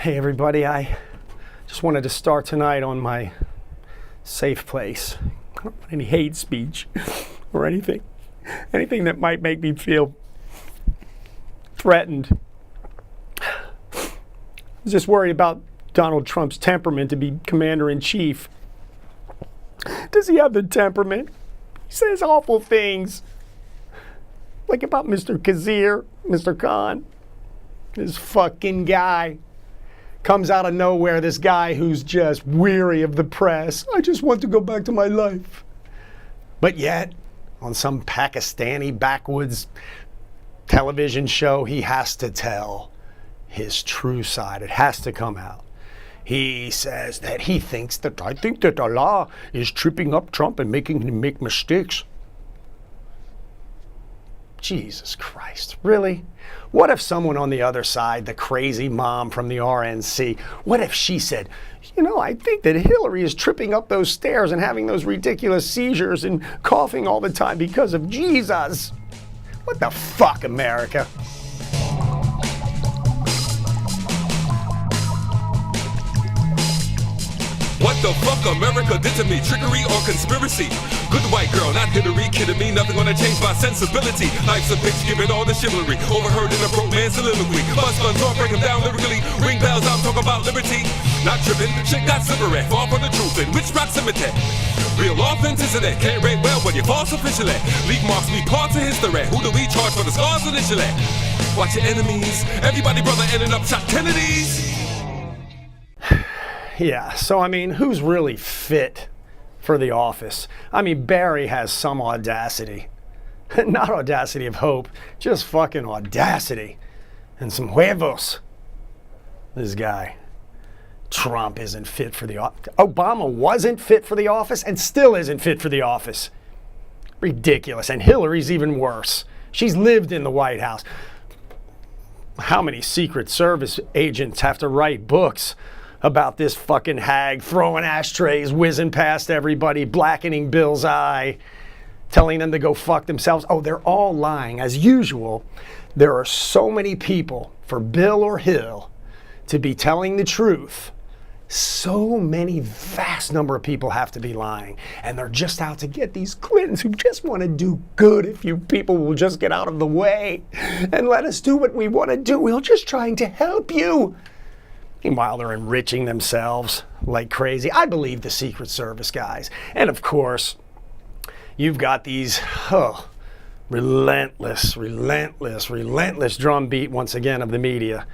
Hey everybody, I just wanted to start tonight on my safe place. I don't want any hate speech or anything that might make me feel threatened. I was just worried about Donald Trump's temperament to be commander-in-chief. Does he have the temperament? He says awful things. Like about Mr. Kazir, Mr. Khan. This fucking guy. Comes out of nowhere, this guy who's just weary of the press. I just want to go back to my life. But yet, on some Pakistani backwoods television show, he has to tell his true side. It has to come out. He says that I think that Allah is tripping up Trump and making him make mistakes. Jesus Christ, really? What if someone on the other side, the crazy mom from the RNC, what if she said, I think that Hillary is tripping up those stairs and having those ridiculous seizures and coughing all the time because of Jesus? What the fuck, America? What the fuck America did to me? Trickery or conspiracy? Good white girl, not Hillary, kidding me. Nothing gonna change my sensibility. Life's a bitch, give it all the chivalry. Overheard in a broke man soliloquy. Bust guns on, break 'em down lyrically. Ring bells, I'm talking about liberty. Not tripping, shit got slippery. Fall for the truth in which proximity? Real authenticity, can't rate well when you false officially. Leave marks, leave parts of history. Who do we charge for the scars initially? Watch your enemies, everybody brother ending up shot Kennedys. Yeah, so who's really fit for the office? Barry has some audacity. Not audacity of hope, just fucking audacity. And some huevos. This guy. Trump isn't fit for the office. Obama wasn't fit for the office and still isn't fit for the office. Ridiculous. And Hillary's even worse. She's lived in the White House. How many Secret Service agents have to write books about this fucking hag throwing ashtrays, whizzing past everybody, blackening Bill's eye, telling them to go fuck themselves? Oh, they're all lying. As usual, there are so many people for Bill or Hill to be telling the truth. So many vast number of people have to be lying. And they're just out to get these Clintons who just want to do good if you people will just get out of the way and let us do what we want to do. We're just trying to help you. Meanwhile, they're enriching themselves like crazy. I believe the Secret Service guys. And of course, you've got these relentless drumbeat once again of the media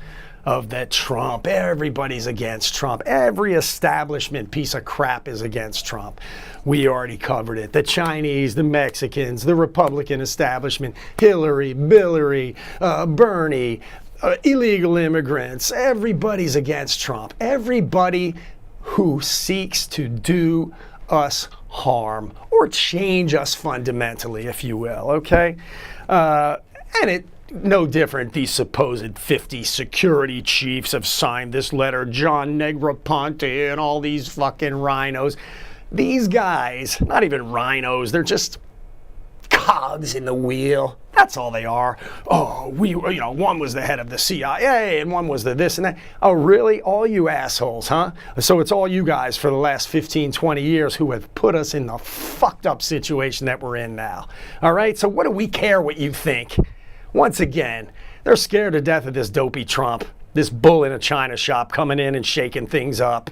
of that Trump. Everybody's against Trump. Every establishment piece of crap is against Trump. We already covered it. The Chinese, the Mexicans, the Republican establishment, Hillary, Billary, Bernie, illegal immigrants. Everybody's against Trump. Everybody who seeks to do us harm or change us fundamentally, if you will, okay? And it no different. These supposed 50 security chiefs have signed this letter. John Negroponte and all these fucking rhinos. These guys, not even rhinos, they're just cogs in the wheel. That's all they are. Oh, one was the head of the CIA and one was the this and that. Oh, really? All you assholes, huh? So it's all you guys for the last 15, 20 years who have put us in the fucked up situation that we're in now. All right? So what do we care what you think? Once again, they're scared to death of this dopey Trump, this bull in a china shop coming in and shaking things up,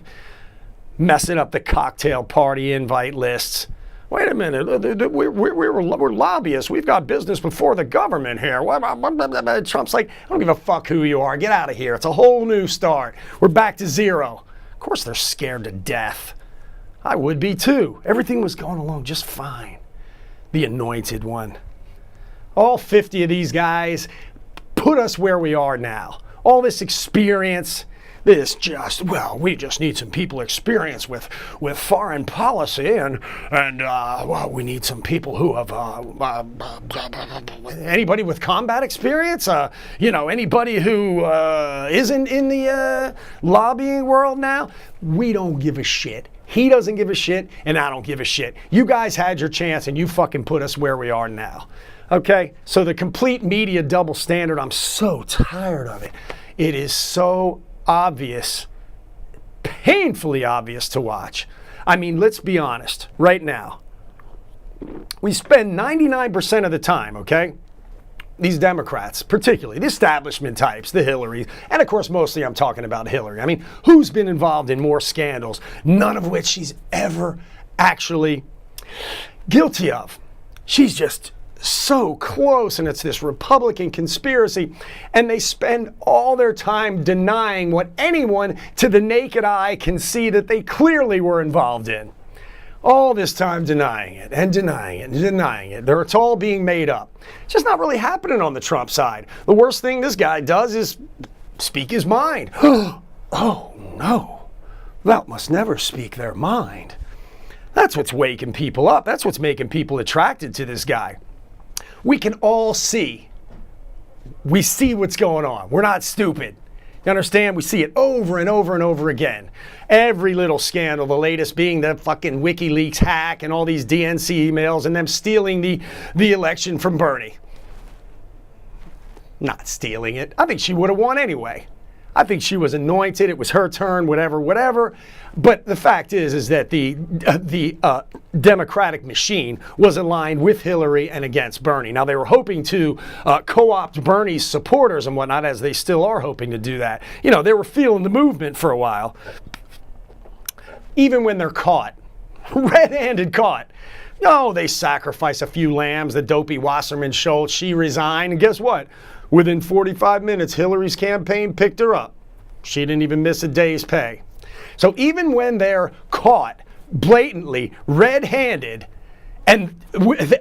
messing up the cocktail party invite lists. Wait a minute, we're lobbyists. We've got business before the government here. Trump's like, I don't give a fuck who you are. Get out of here. It's a whole new start. We're back to zero. Of course they're scared to death. I would be too. Everything was going along just fine. The anointed one. All 50 of these guys put us where we are now. All this experience. We just need some people experienced with foreign policy and we need some people who have anybody with combat experience, anybody who isn't in the lobbying world now. We don't give a shit. He doesn't give a shit, and I don't give a shit. You guys had your chance, and you fucking put us where we are now. Okay? So the complete media double standard, I'm so tired of it. It is so obvious, painfully obvious to watch. I mean, let's be honest, right now. We spend 99% of the time, okay? These Democrats, particularly the establishment types, the Hillarys, and of course mostly I'm talking about Hillary. I mean, who's been involved in more scandals, none of which she's ever actually guilty of? She's just so close, and it's this Republican conspiracy, and they spend all their time denying what anyone to the naked eye can see that they clearly were involved in. All this time denying it and denying it and denying it. It's all being made up. It's just not really happening on the Trump side. The worst thing this guy does is speak his mind. Oh, no. Thou must never speak their mind. That's what's waking people up. That's what's making people attracted to this guy. We can all see. We see what's going on. We're not stupid. You understand? We see it over and over and over again. Every little scandal, the latest being the fucking WikiLeaks hack and all these DNC emails and them stealing the election from Bernie. Not stealing it. I think she would have won anyway. I think she was anointed. It was her turn, whatever. But the fact is that the Democratic machine was aligned with Hillary and against Bernie. Now, they were hoping to co-opt Bernie's supporters and whatnot, as they still are hoping to do that. You know, they were feeling the movement for a while. Even when they're caught, red-handed caught. No, they sacrifice a few lambs, the dopey Wasserman Schultz, she resigned, and guess what? Within 45 minutes, Hillary's campaign picked her up. She didn't even miss a day's pay. So even when they're caught blatantly, red-handed, and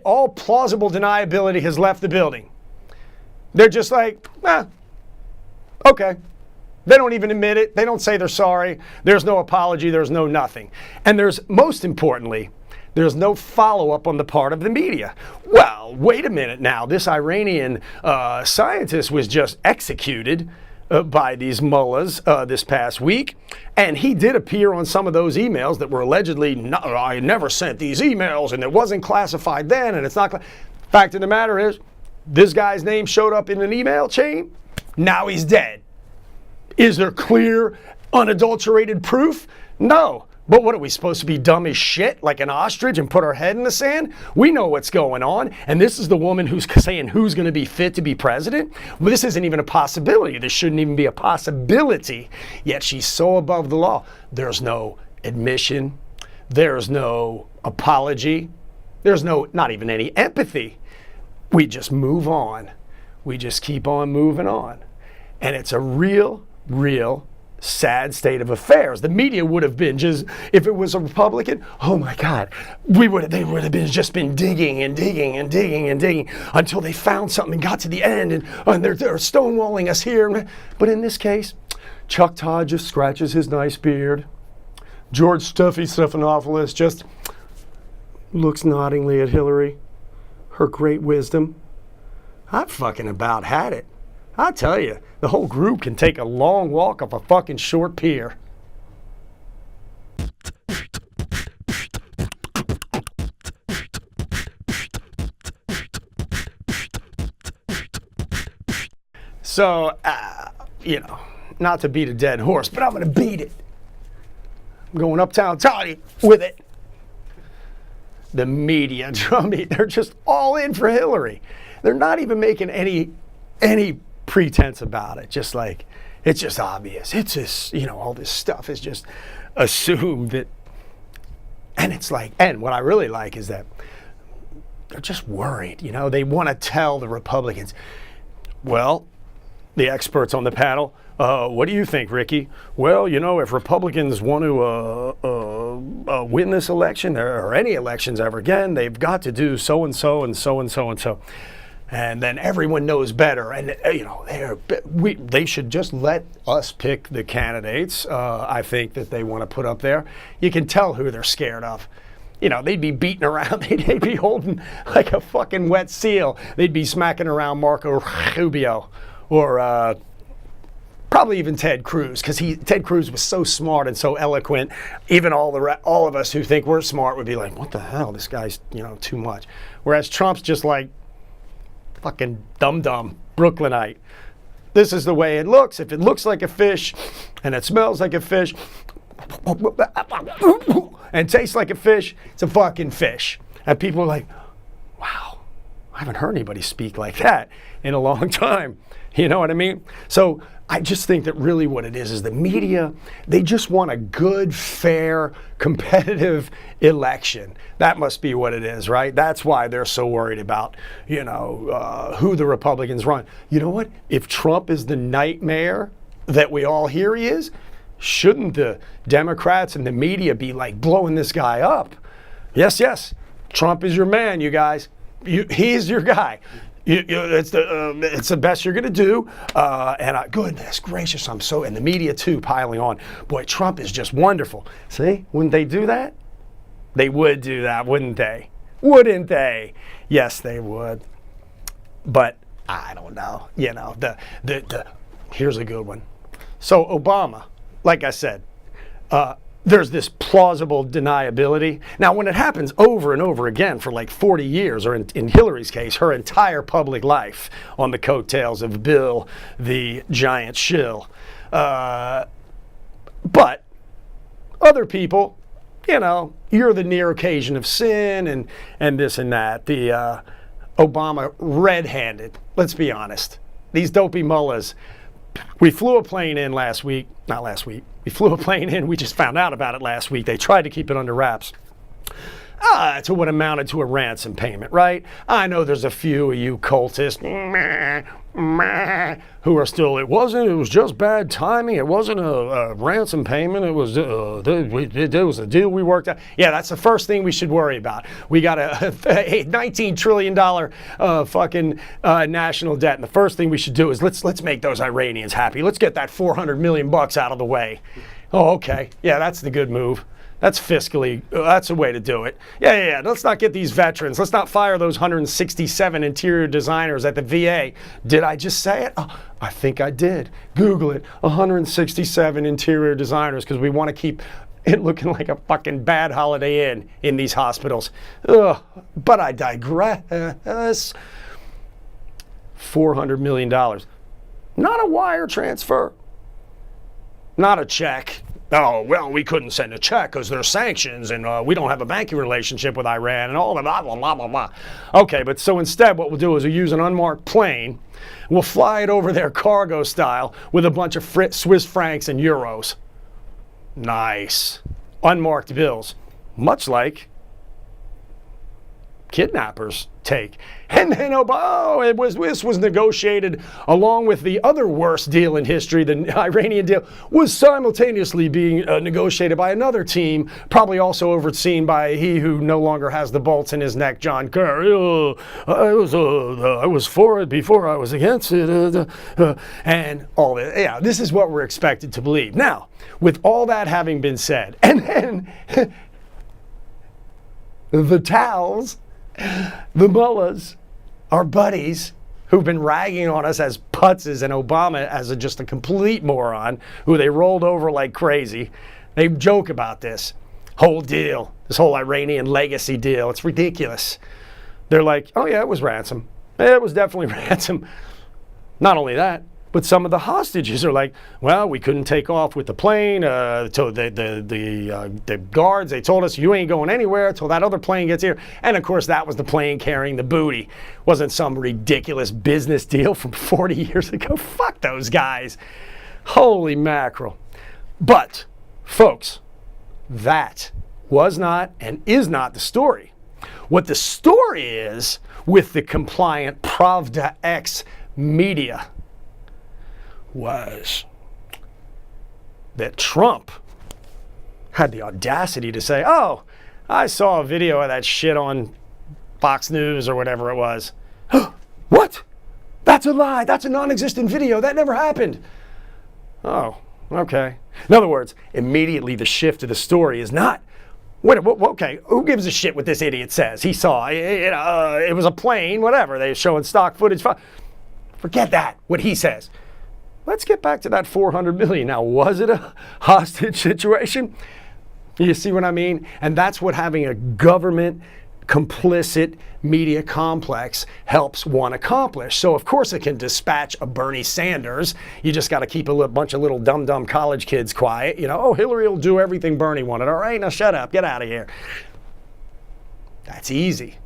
all plausible deniability has left the building, they're just like, okay. They don't even admit it. They don't say they're sorry. There's no apology. There's no nothing. And there's, most importantly, there's no follow-up on the part of the media. Well, wait a minute now. This Iranian scientist was just executed by these mullahs this past week, and he did appear on some of those emails that were allegedly, I never sent these emails, and it wasn't classified then, and it's not. Fact of the matter is, this guy's name showed up in an email chain. Now he's dead. Is there clear, unadulterated proof? No. But what are we supposed to be, dumb as shit, like an ostrich, and put our head in the sand? We know what's going on, and this is the woman who's saying who's going to be fit to be president? Well, this isn't even a possibility. This shouldn't even be a possibility, yet she's so above the law. There's no admission. There's no apology. There's not even any empathy. We just move on. We just keep on moving on. And it's a real sad state of affairs. The media would have been just, if it was a Republican, oh my God, they would have just been digging and digging and digging and digging until they found something and got to the end, and they're stonewalling us here. But in this case, Chuck Todd just scratches his nice beard. George Stephanopoulos just looks noddingly at Hillary, her great wisdom. I've fucking about had it. I tell you, the whole group can take a long walk off a fucking short pier. So, not to beat a dead horse, but I'm going to beat it. I'm going uptown Toddy with it. The media drumbeat, they're just all in for Hillary. They're not even making any pretense about it. Just like, it's just obvious. It's just, all this stuff is just assumed that, and it's like, and what I really like is that they're just worried. They want to tell the Republicans, well, the experts on the panel, what do you think, Ricky? Well, if Republicans want to win this election or any elections ever again, they've got to do so and so and so and so and so. And then everyone knows better, and they should just let us pick the candidates. I think that they want to put up there. You can tell who they're scared of. They'd be beating around. They'd be holding like a fucking wet seal. They'd be smacking around Marco Rubio, or probably even Ted Cruz, because Ted Cruz was so smart and so eloquent. Even all of us who think we're smart would be like, what the hell? This guy's too much. Whereas Trump's just like, fucking dumb Brooklynite. This is the way it looks. If it looks like a fish and it smells like a fish and tastes like a fish, it's a fucking fish. And people are like, wow, I haven't heard anybody speak like that in a long time. You know what I mean? So I just think that really what it is the media, they just want a good, fair, competitive election. That must be what it is, right? That's why they're so worried about, who the Republicans run. You know what? If Trump is the nightmare that we all hear he is, shouldn't the Democrats and the media be like blowing this guy up? Yes, Trump is your man, you guys. He's your guy. It's the best you're going to do. Goodness gracious, and the media too, piling on. Boy, Trump is just wonderful. See, wouldn't they do that? They would do that, wouldn't they? Wouldn't they? Yes, they would. But I don't know. Here's a good one. So Obama, like I said, there's this plausible deniability. Now, when it happens over and over again for like 40 years, or in Hillary's case, her entire public life on the coattails of Bill the giant shill. But other people, you're the near occasion of sin and this and that. The Obama red-handed, let's be honest. These dopey mullahs. We flew a plane in we flew a plane in, we just found out about it last week. They tried to keep it under wraps. To what amounted to a ransom payment, right? I know there's a few of you cultists who are still, it was just bad timing. It wasn't a ransom payment. It was a deal we worked out. Yeah, that's the first thing we should worry about. We got a $19 trillion fucking national debt. And the first thing we should do is let's make those Iranians happy. Let's get that $400 million out of the way. Oh, okay. Yeah, that's the good move. That's fiscally, that's a way to do it. Yeah. Let's not get these veterans. Let's not fire those 167 interior designers at the VA. Did I just say it? Oh, I think I did. Google it. 167 interior designers, because we want to keep it looking like a fucking bad Holiday Inn in these hospitals. Ugh, but I digress. $400 million. Not a wire transfer. Not a check. Oh, well, we couldn't send a check because there's sanctions and we don't have a banking relationship with Iran and all that, blah, blah, blah, blah, blah. Okay, but so instead what we'll do is we'll use an unmarked plane. We'll fly it over there cargo style with a bunch of Swiss francs and euros. Nice. Unmarked bills. Much like kidnappers take. And then this was negotiated along with the other worst deal in history. The Iranian deal was simultaneously being negotiated by another team, probably also overseen by he who no longer has the bolts in his neck, John Kerr. I was for it before I was against it. And all that. Yeah, this is what we're expected to believe. Now, with all that having been said, and then the towels, the mullahs, our buddies who've been ragging on us as putzes and Obama as just a complete moron who they rolled over like crazy. They joke about this whole deal, this whole Iranian legacy deal. It's ridiculous. They're like, oh yeah, it was ransom. It was definitely ransom. Not only that, but some of the hostages are like, well, we couldn't take off with the plane. So the guards, they told us you ain't going anywhere until that other plane gets here. And of course, that was the plane carrying the booty. Wasn't some ridiculous business deal from 40 years ago. Fuck those guys. Holy mackerel. But, folks, that was not and is not the story. What the story is with the compliant Pravda X media was that Trump had the audacity to say, oh, I saw a video of that shit on Fox News or whatever it was. What? That's a lie. That's a non-existent video. That never happened. Oh, okay. In other words, immediately the shift of the story is not, okay, who gives a shit what this idiot says? He saw, it was a plane, whatever. They're showing stock footage. Forget that, what he says. Let's get back to that $400 million. Now, was it a hostage situation? You see what I mean? And that's what having a government complicit media complex helps one accomplish. So of course it can dispatch a Bernie Sanders. You just got to keep a bunch of little dumb college kids quiet. Oh, Hillary will do everything Bernie wanted. All right, now shut up, get out of here. That's easy.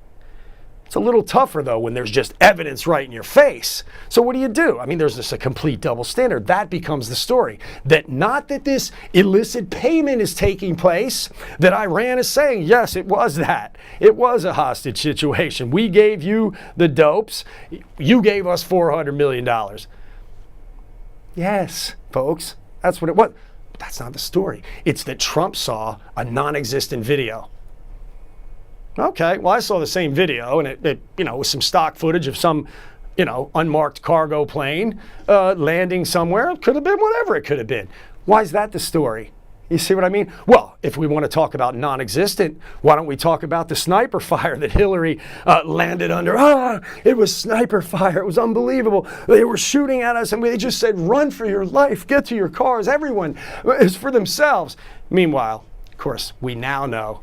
It's a little tougher, though, when there's just evidence right in your face. So what do? There's just a complete double standard. That becomes the story. That not that this illicit payment is taking place, that Iran is saying, yes, it was that. It was a hostage situation. We gave you the dopes. You gave us $400 million. Yes, folks, that's what it was. But that's not the story. It's that Trump saw a non-existent video. Okay, well, I saw the same video, and it was some stock footage of some, unmarked cargo plane landing somewhere. It could have been whatever it could have been. Why is that the story? You see what I mean? Well, if we want to talk about non-existent, why don't we talk about the sniper fire that Hillary landed under? It was sniper fire. It was unbelievable. They were shooting at us, and they just said, run for your life, get to your cars. Everyone is for themselves. Meanwhile, of course, we now know,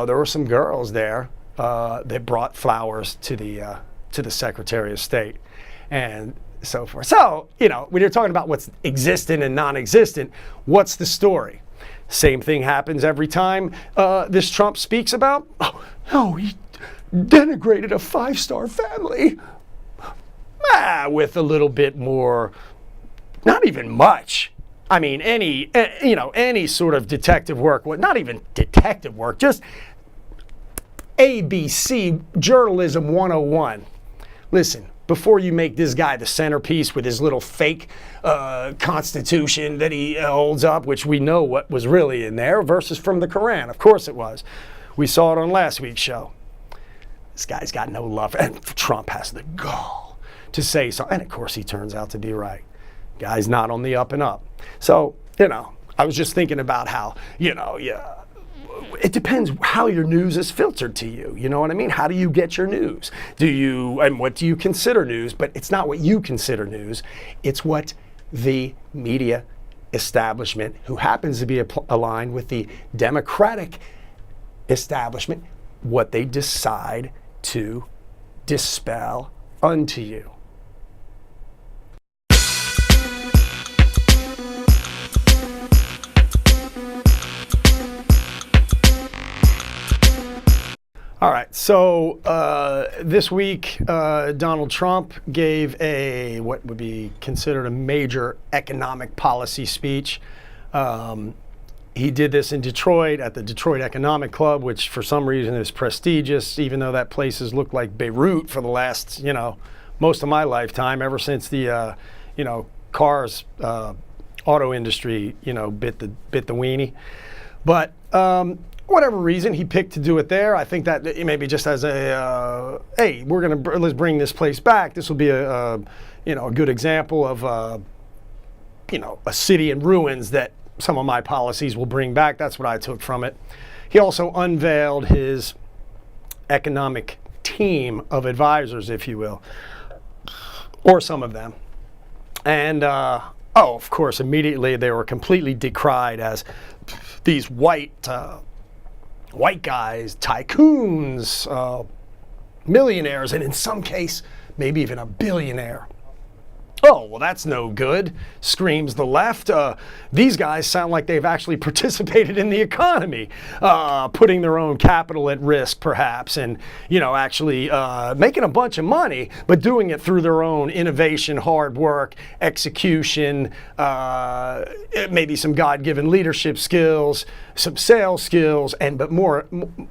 there were some girls there that brought flowers to the Secretary of State and so forth. So, when you're talking about what's existent and non-existent, what's the story? Same thing happens every time this Trump speaks about, he denigrated a 5-star family. With a little bit more, not even much. Any sort of detective work, not even detective work, just ABC Journalism 101. Listen, before you make this guy the centerpiece with his little fake constitution that he holds up, which we know what was really in there, verses from the Quran. Of course it was. We saw it on last week's show. This guy's got no love, and Trump has the gall to say so. And of course he turns out to be right. Guy's not on the up and up. So, I was just thinking about how, it depends how your news is filtered to you. You know what I mean? How do you get your news? And what do you consider news? But it's not what you consider news. It's what the media establishment, who happens to be aligned with the Democratic establishment, what they decide to dispel unto you. All right, so this week, Donald Trump gave what would be considered a major economic policy speech. He did this in Detroit at the Detroit Economic Club, which for some reason is prestigious, even though that place has looked like Beirut for the last, most of my lifetime, ever since the, cars, auto industry, bit the weenie. But whatever reason he picked to do it there, I think that maybe just as hey, let's bring this place back. This will be a good example of a city in ruins that some of my policies will bring back. That's what I took from it. He also unveiled his economic team of advisors, if you will, or some of them. And of course, immediately they were completely decried as these white guys, tycoons, millionaires, and in some case, maybe even a billionaire. Oh, well, that's no good, screams the left. These guys sound like they've actually participated in the economy, putting their own capital at risk, perhaps, and, actually making a bunch of money, but doing it through their own innovation, hard work, execution, maybe some God-given leadership skills, some sales skills, but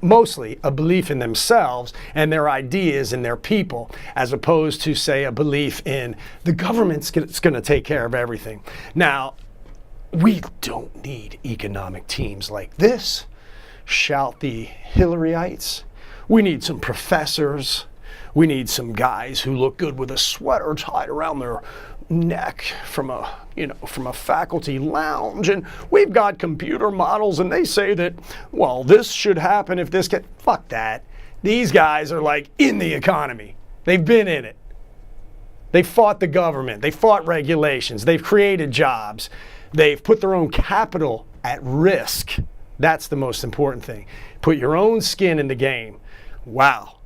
mostly a belief in themselves and their ideas and their people, as opposed to, say, a belief in the government's going to take care of everything. Now, we don't need economic teams like this, shout the Hillaryites. We need some professors. We need some guys who look good with a sweater tied around their neck from a faculty lounge, and we've got computer models, and they say that, well, this should happen if this can. Fuck that. These guys are like in the economy. They've been in it. They fought the government. They fought regulations. They've created jobs. They've put their own capital at risk. That's the most important thing. Put your own skin in the game. Wow.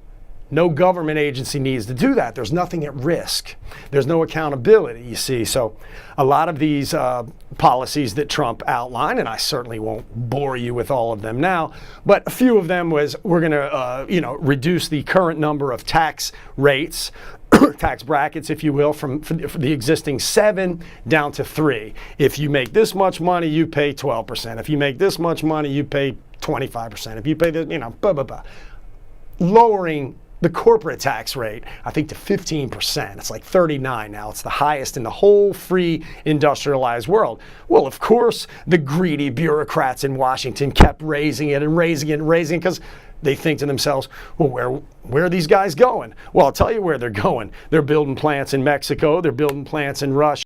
No government agency needs to do that. There's nothing at risk. There's no accountability, you see. So a lot of these policies that Trump outlined, and I certainly won't bore you with all of them now, but a few of them was we're going to reduce the current number of tax rates, tax brackets, if you will, from the existing 7 down to 3. If you make this much money, you pay 12%. If you make this much money, you pay 25%. If you pay this, blah, blah, blah. Lowering the corporate tax rate, I think, to 15%. It's like 39 now. It's the highest in the whole free industrialized world. Well, of course, the greedy bureaucrats in Washington kept raising it and raising it and raising it because they think to themselves, well, where are these guys going? Well, I'll tell you where they're going. They're building plants in Mexico. They're building plants in Russia.